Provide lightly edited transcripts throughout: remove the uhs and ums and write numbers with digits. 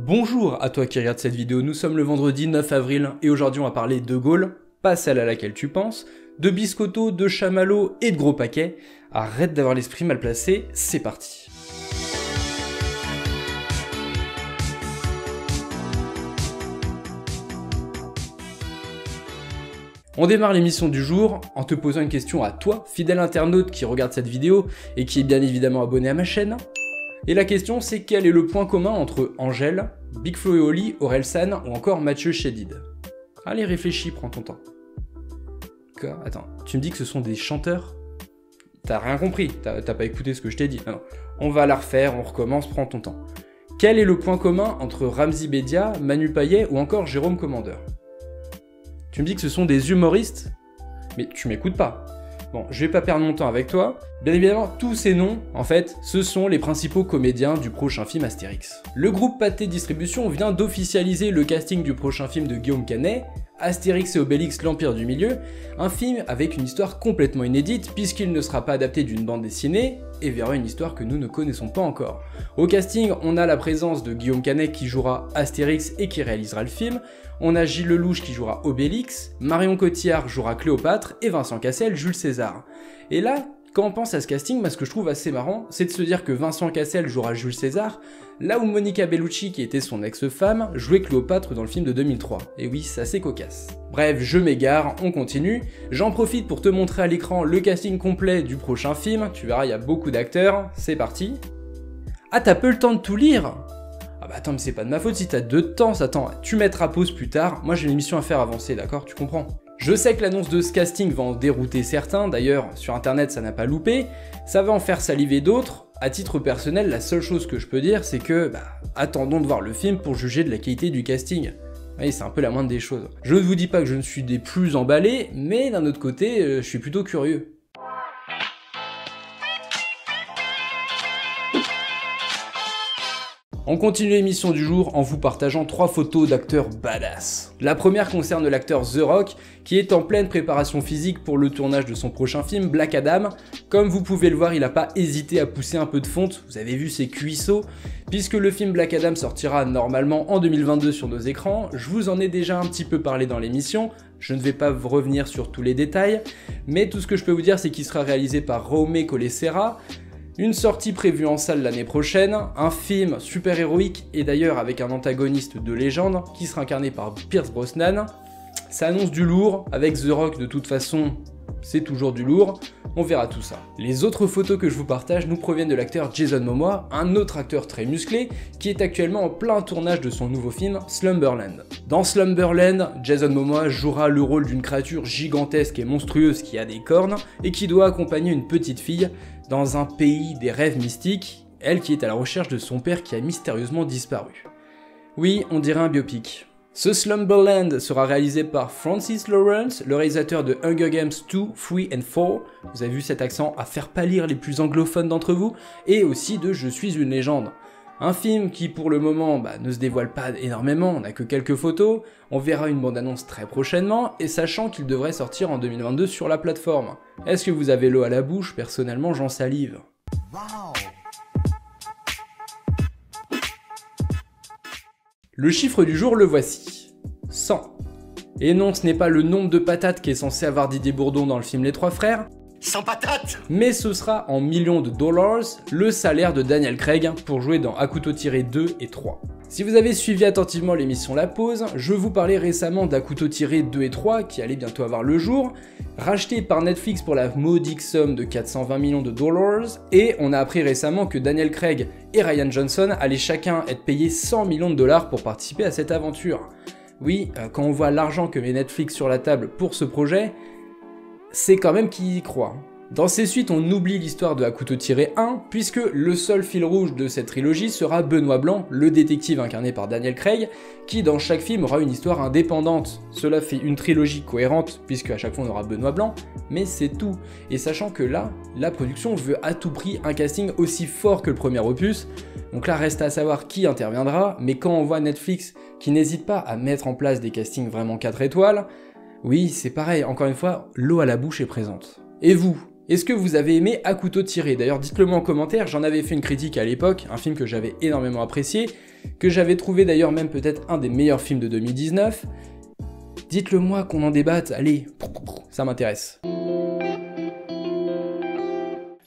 Bonjour à toi qui regarde cette vidéo, nous sommes le vendredi 9 avril et aujourd'hui on va parler de Gaulle, pas celle à laquelle tu penses, de biscotto, de chamallow et de gros paquets. Arrête d'avoir l'esprit mal placé, c'est parti. On démarre l'émission du jour en te posant une question à toi, fidèle internaute qui regarde cette vidéo et qui est bien évidemment abonné à ma chaîne. Et la question c'est quel est le point commun entre Angèle, Big Flo et Oli, Orelsan ou encore Mathieu Chédid. Allez réfléchis, prends ton temps. Quoi ? Attends, tu me dis que ce sont des chanteurs ? T'as rien compris, t'as pas écouté ce que je t'ai dit. Non. On va la refaire, on recommence, prends ton temps. Quel est le point commun entre Ramzy Bedia, Manu Payet ou encore Jérôme Commandeur ? Tu me dis que ce sont des humoristes ? Mais tu m'écoutes pas. Bon, je vais pas perdre mon temps avec toi. Bien évidemment, tous ces noms, en fait, ce sont les principaux comédiens du prochain film Astérix. Le groupe Pathé Distribution vient d'officialiser le casting du prochain film de Guillaume Canet, Astérix et Obélix l'Empire du Milieu, un film avec une histoire complètement inédite puisqu'il ne sera pas adapté d'une bande dessinée et verra une histoire que nous ne connaissons pas encore. Au casting, on a la présence de Guillaume Canet qui jouera Astérix et qui réalisera le film, on a Gilles Lelouch qui jouera Obélix, Marion Cotillard jouera Cléopâtre et Vincent Cassel Jules César. Et là, quand on pense à ce casting, ce que je trouve assez marrant, c'est de se dire que Vincent Cassel jouera Jules César, là où Monica Bellucci, qui était son ex-femme, jouait Cléopâtre dans le film de 2003. Et oui, c'est assez cocasse. Bref, je m'égare, on continue. J'en profite pour te montrer à l'écran le casting complet du prochain film. Tu verras, il y a beaucoup d'acteurs. C'est parti. Ah, t'as peu le temps de tout lire ? Ah bah attends, mais c'est pas de ma faute si t'as de temps, attends, tu mettras pause plus tard. Moi j'ai une émission à faire avancer, d'accord ? Tu comprends ? Je sais que l'annonce de ce casting va en dérouter certains, d'ailleurs sur internet ça n'a pas loupé, ça va en faire saliver d'autres. À titre personnel, la seule chose que je peux dire c'est que, attendons de voir le film pour juger de la qualité du casting. Oui, c'est un peu la moindre des choses. Je ne vous dis pas que je ne suis des plus emballés, mais d'un autre côté, je suis plutôt curieux. On continue l'émission du jour en vous partageant 3 photos d'acteurs badass. La première concerne l'acteur The Rock, qui est en pleine préparation physique pour le tournage de son prochain film Black Adam. Comme vous pouvez le voir, il n'a pas hésité à pousser un peu de fonte, vous avez vu ses cuisseaux, puisque le film Black Adam sortira normalement en 2022 sur nos écrans. Je vous en ai déjà un petit peu parlé dans l'émission, je ne vais pas revenir sur tous les détails, mais tout ce que je peux vous dire c'est qu'il sera réalisé par Jaume Collet-Serra. Une sortie prévue en salle l'année prochaine, un film super héroïque et d'ailleurs avec un antagoniste de légende qui sera incarné par Pierce Brosnan. Ça annonce du lourd, avec The Rock de toute façon c'est toujours du lourd, on verra tout ça. Les autres photos que je vous partage nous proviennent de l'acteur Jason Momoa, un autre acteur très musclé qui est actuellement en plein tournage de son nouveau film Slumberland. Dans Slumberland, Jason Momoa jouera le rôle d'une créature gigantesque et monstrueuse qui a des cornes et qui doit accompagner une petite fille dans un pays des rêves mystiques, elle qui est à la recherche de son père qui a mystérieusement disparu. Oui, on dirait un biopic. Ce Slumberland sera réalisé par Francis Lawrence, le réalisateur de Hunger Games 2, 3 and 4, vous avez vu cet accent à faire pâlir les plus anglophones d'entre vous, et aussi de Je suis une légende. Un film qui pour le moment ne se dévoile pas énormément, on n'a que quelques photos, on verra une bande-annonce très prochainement, et sachant qu'il devrait sortir en 2022 sur la plateforme. Est-ce que vous avez l'eau à la bouche ? Personnellement j'en salive. Wow. Le chiffre du jour le voici, 100. Et non, ce n'est pas le nombre de patates qu'est censé avoir Didier Bourdon dans le film Les Trois Frères, 100 patates ! Mais ce sera en millions de dollars le salaire de Daniel Craig pour jouer dans À couteau tiré 2 et 3. Si vous avez suivi attentivement l'émission La Pause, je vous parlais récemment d'À couteau tiré 2 et 3 qui allait bientôt avoir le jour, racheté par Netflix pour la modique somme de 420 millions de dollars, et on a appris récemment que Daniel Craig et Ryan Johnson allaient chacun être payés 100 millions de dollars pour participer à cette aventure. Oui, quand on voit l'argent que met Netflix sur la table pour ce projet, c'est quand même qui y croit. Dans ces suites, on oublie l'histoire de À couteau tiré 1, puisque le seul fil rouge de cette trilogie sera Benoît Blanc, le détective incarné par Daniel Craig, qui dans chaque film aura une histoire indépendante. Cela fait une trilogie cohérente, puisque à chaque fois on aura Benoît Blanc, mais c'est tout. Et sachant que là, la production veut à tout prix un casting aussi fort que le premier opus, donc là reste à savoir qui interviendra, mais quand on voit Netflix qui n'hésite pas à mettre en place des castings vraiment 4 étoiles, oui, c'est pareil, encore une fois, l'eau à la bouche est présente. Et vous, Est-ce que vous avez aimé À couteau tiré? D'ailleurs, dites-le moi en commentaire, j'en avais fait une critique à l'époque, un film que j'avais énormément apprécié, que j'avais trouvé d'ailleurs même peut-être un des meilleurs films de 2019. Dites-le moi qu'on en débatte, allez, ça m'intéresse.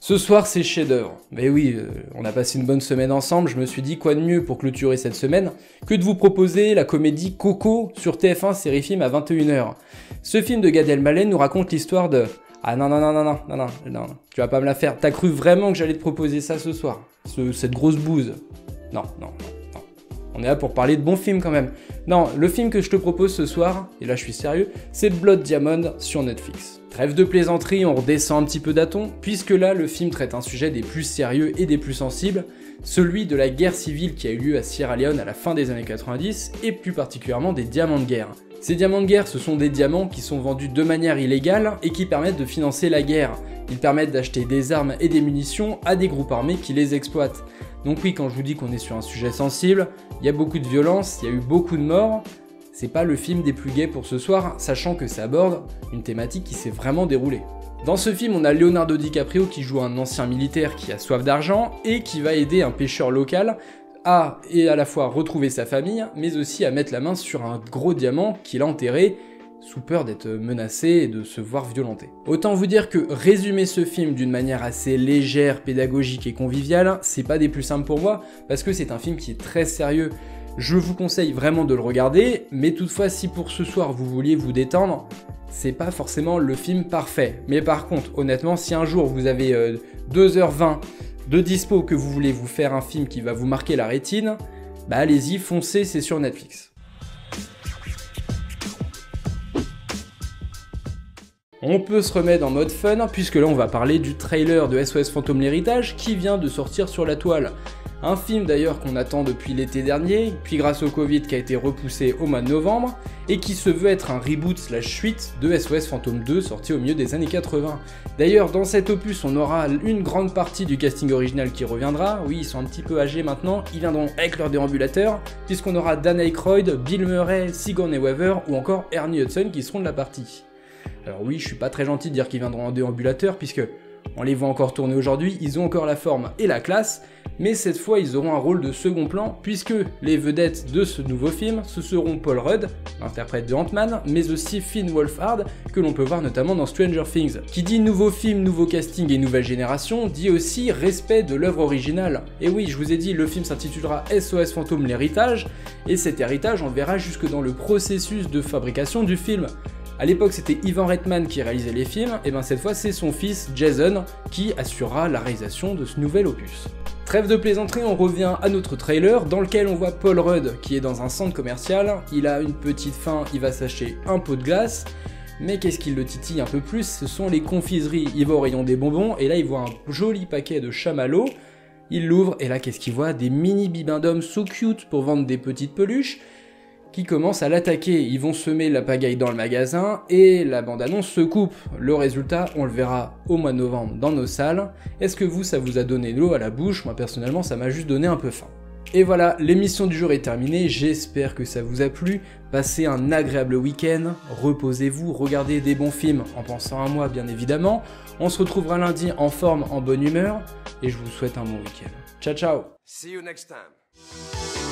Ce soir, c'est chef-d'œuvre. Mais oui, on a passé une bonne semaine ensemble, je me suis dit quoi de mieux pour clôturer cette semaine que de vous proposer la comédie Coco sur TF1 Série Film à 21h. Ce film de Gad Elmaleh nous raconte l'histoire de... Ah non, tu vas pas me la faire. T'as cru vraiment que j'allais te proposer ça ce soir? Cette grosse bouse. Non. On est là pour parler de bons films quand même. Non, le film que je te propose ce soir, et là je suis sérieux, c'est Blood Diamond sur Netflix. Trêve de plaisanterie, on redescend un petit peu d'aton, puisque là le film traite un sujet des plus sérieux et des plus sensibles, celui de la guerre civile qui a eu lieu à Sierra Leone à la fin des années 90, et plus particulièrement des diamants de guerre. Ces diamants de guerre, ce sont des diamants qui sont vendus de manière illégale et qui permettent de financer la guerre. Ils permettent d'acheter des armes et des munitions à des groupes armés qui les exploitent. Donc oui, quand je vous dis qu'on est sur un sujet sensible, il y a beaucoup de violence, il y a eu beaucoup de morts. C'est pas le film des plus gays pour ce soir, sachant que ça aborde une thématique qui s'est vraiment déroulée. Dans ce film, on a Leonardo DiCaprio qui joue un ancien militaire qui a soif d'argent et qui va aider un pêcheur local à la fois retrouver sa famille, mais aussi à mettre la main sur un gros diamant qu'il a enterré sous peur d'être menacé et de se voir violenté. Autant vous dire que résumer ce film d'une manière assez légère, pédagogique et conviviale, c'est pas des plus simples pour moi, parce que c'est un film qui est très sérieux. Je vous conseille vraiment de le regarder, mais toutefois si pour ce soir vous vouliez vous détendre, c'est pas forcément le film parfait. Mais par contre, honnêtement, si un jour vous avez 2h20 de dispo que vous voulez vous faire un film qui va vous marquer la rétine, bah allez-y, foncez, c'est sur Netflix. On peut se remettre en mode fun, puisque là on va parler du trailer de SOS Fantôme l'Héritage qui vient de sortir sur la toile. Un film d'ailleurs qu'on attend depuis l'été dernier, puis grâce au Covid qui a été repoussé au mois de novembre, et qui se veut être un reboot / suite de SOS Fantôme 2 sorti au milieu des années 80. D'ailleurs dans cet opus on aura une grande partie du casting original qui reviendra, oui ils sont un petit peu âgés maintenant, ils viendront avec leur déambulateur, puisqu'on aura Dan Aykroyd, Bill Murray, Sigourney Weaver ou encore Ernie Hudson qui seront de la partie. Alors oui, je suis pas très gentil de dire qu'ils viendront en déambulateur, puisque on les voit encore tourner aujourd'hui, ils ont encore la forme et la classe, mais cette fois ils auront un rôle de second plan, puisque les vedettes de ce nouveau film, ce seront Paul Rudd, l'interprète de Ant-Man, mais aussi Finn Wolfhard, que l'on peut voir notamment dans Stranger Things. Qui dit nouveau film, nouveau casting et nouvelle génération, dit aussi respect de l'œuvre originale. Et oui, je vous ai dit, le film s'intitulera SOS Fantôme l'Héritage, et cet héritage on le verra jusque dans le processus de fabrication du film. A l'époque c'était Ivan Reitman qui réalisait les films, et bien cette fois c'est son fils Jason qui assurera la réalisation de ce nouvel opus. Trêve de plaisanterie, on revient à notre trailer dans lequel on voit Paul Rudd qui est dans un centre commercial, il a une petite faim, il va s'acheter un pot de glace, mais qu'est-ce qui le titille un peu plus, ce sont les confiseries. Il va au rayon des bonbons et là il voit un joli paquet de chamallows, il l'ouvre et là qu'est-ce qu'il voit? Des mini bibins d'hommes so cute pour vendre des petites peluches qui commencent à l'attaquer. Ils vont semer la pagaille dans le magasin et la bande-annonce se coupe. Le résultat, on le verra au mois de novembre dans nos salles. Est-ce que vous, ça vous a donné l'eau à la bouche? Moi personnellement, ça m'a juste donné un peu faim. Et voilà, l'émission du jour est terminée, j'espère que ça vous a plu. Passez un agréable week-end, reposez-vous, regardez des bons films en pensant à moi bien évidemment. On se retrouvera lundi en forme, en bonne humeur, et je vous souhaite un bon week-end. Ciao ciao! See you next time.